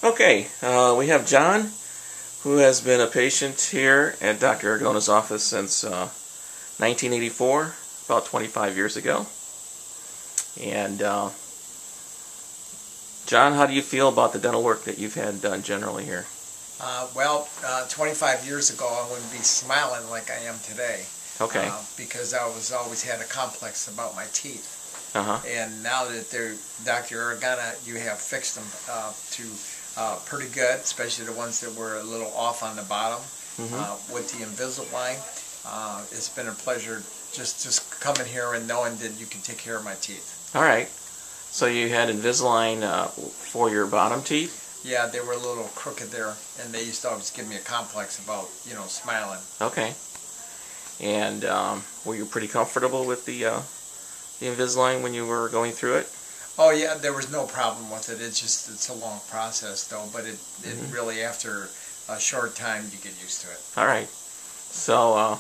Okay, we have John, who has been a patient here at Dr. Aragona's office since 1984, about 25 years ago. And John, how do you feel about the dental work that you've had done generally here? 25 years ago I wouldn't be smiling like I am today. Okay. Because I always had a complex about my teeth. Uh-huh. And now that Dr. Aragona, you have fixed them to pretty good, especially the ones that were a little off on the bottom. Mm-hmm. With the Invisalign. It's been a pleasure just coming here and knowing that you can take care of my teeth. All right. So you had Invisalign for your bottom teeth? Yeah, they were a little crooked there, and they used to always give me a complex about, smiling. Okay. And were you pretty comfortable with the Invisalign when you were going through it? Oh yeah, there was no problem with it. It's a long process though, but it really, after a short time, you get used to it. All right. So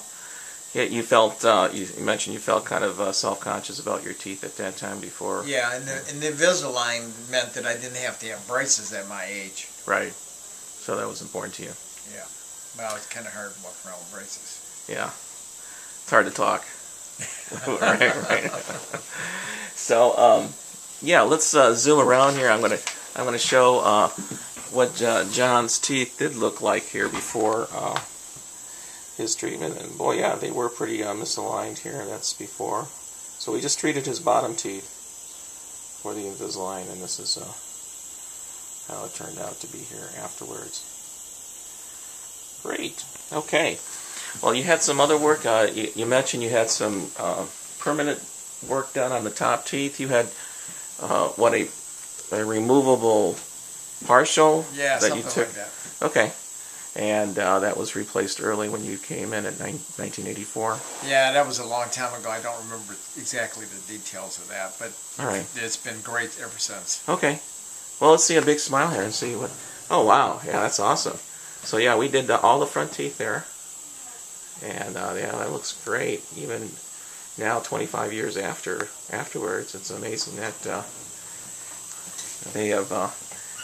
yeah, you felt you mentioned you felt kind of self-conscious about your teeth at that time before. Yeah, and the Invisalign meant that I didn't have to have braces at my age. Right. So that was important to you. Yeah. Well, it's kind of hard to walk around with braces. Yeah. It's hard to talk. right. So yeah, let's zoom around here. I'm gonna show what John's teeth did look like here before his treatment, and boy, yeah, they were pretty misaligned here. That's before. So we just treated his bottom teeth for the Invisalign, and this is how it turned out to be here afterwards. Great. Okay. Well, you had some other work. You mentioned you had some permanent work done on the top teeth. You had what, a removable partial? Yeah, that something you took? like that. Okay. And that was replaced early when you came in 1984. Yeah, that was a long time ago. I don't remember exactly the details of that, but all right. It's been great ever since. Okay. Well, let's see a big smile here and see what... Oh, wow. Yeah, that's awesome. So, yeah, we did all the front teeth there. And, yeah, that looks great. Even now, 25 years afterwards, it's amazing that they have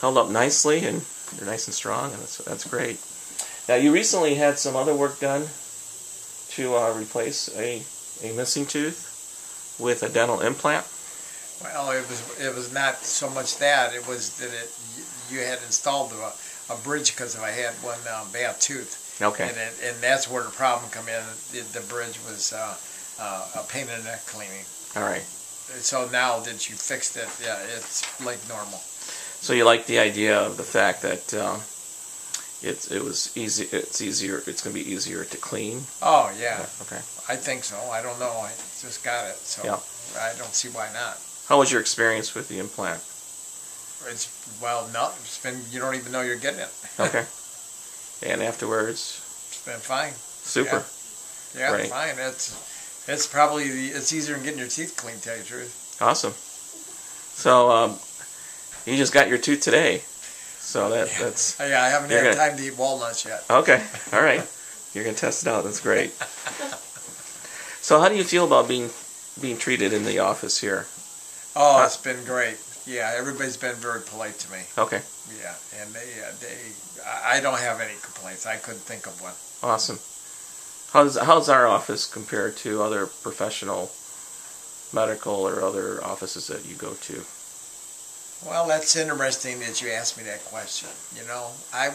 held up nicely, and they're nice and strong, and that's great. Now, you recently had some other work done to replace a missing tooth with a dental implant. Well, it was not so much that. It was that you had installed a bridge because I had one bad tooth. Okay. And that's where the problem come in. The bridge was a pain in the neck cleaning. All right. So now that you fixed it, yeah, it's like normal. So you like the idea of the fact that it was easy. It's easier. It's going to be easier to clean. Oh yeah. Okay. I think so. I don't know. I just got it, so yeah. I don't see why not. How was your experience with the implant? It's been. You don't even know you're getting it. Okay. And afterwards? It's been fine. Super. Yeah, right. Fine. It's probably it's easier than getting your teeth cleaned, to tell you the truth. Awesome. So you just got your tooth today. So that's... Yeah, I haven't had time to eat walnuts yet. Okay. All right. You're going to test it out. That's great. So how do you feel about being treated in the office here? Oh, it's been great. Yeah, everybody's been very polite to me. Okay. Yeah, and I don't have any complaints. I couldn't think of one. Awesome. How's our office compared to other professional medical or other offices that you go to? Well, that's interesting that you asked me that question. I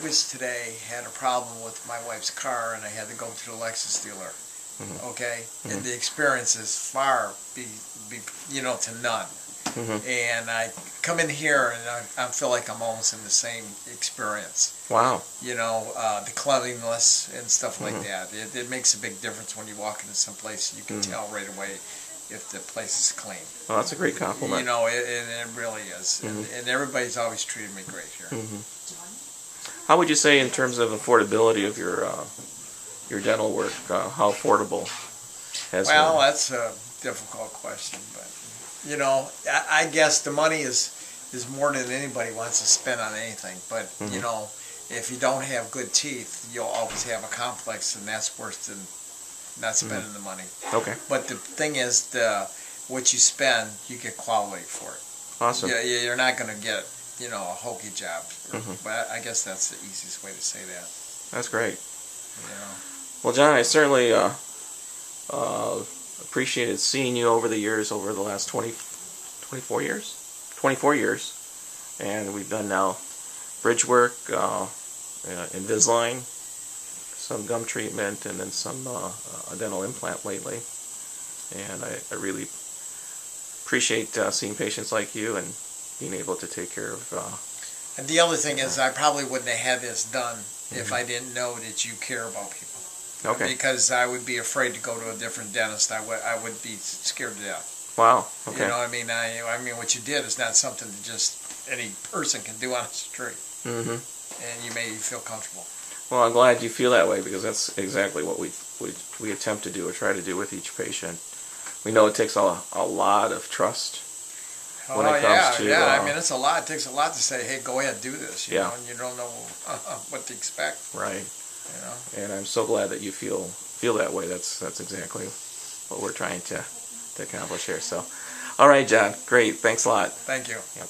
had a problem with my wife's car, and I had to go to the Lexus dealer. Mm-hmm. Okay? Mm-hmm. And the experience is far to none. Mm-hmm. And I come in here and I feel like I'm almost in the same experience. Wow. The cleanliness and stuff like that. It makes a big difference when you walk into some place. You can tell right away if the place is clean. Well, that's a great compliment. It really is. And everybody's always treated me great here. How would you say, in terms of affordability of your dental work, how affordable has it? Well, that's a difficult question, but I guess the money is more than anybody wants to spend on anything. But if you don't have good teeth, you'll always have a complex, and that's worse than not spending the money. Okay. But the thing is, what you spend, you get quality for it. Awesome. You're not going to get you know, a hokey job. But I guess that's the easiest way to say that. That's great. You know. Well, John, I certainly appreciated seeing you over the years, over the last 24 years? 24 years. And we've done now bridgework, Invisalign, some gum treatment, and then some a dental implant lately. And I really appreciate seeing patients like you and being able to take care of... and the other thing is, I probably wouldn't have had this done if I didn't know that you care about people. Okay. Because I would be afraid to go to a different dentist. I would be scared to death. Wow. Okay. You know, I mean, what you did is not something that just any person can do on the street. And you made you feel comfortable. Well, I'm glad you feel that way, because that's exactly what we attempt to do or try to do with each patient. We know it takes a lot of trust when it comes to... I mean, it's a lot. It takes a lot to say, hey, go ahead, do this. You know, and you don't know what to expect. Right. You know. And I'm so glad that you feel that way. That's exactly what we're trying to accomplish here. So, all right, John. Great. Thanks a lot. Thank you. Yep.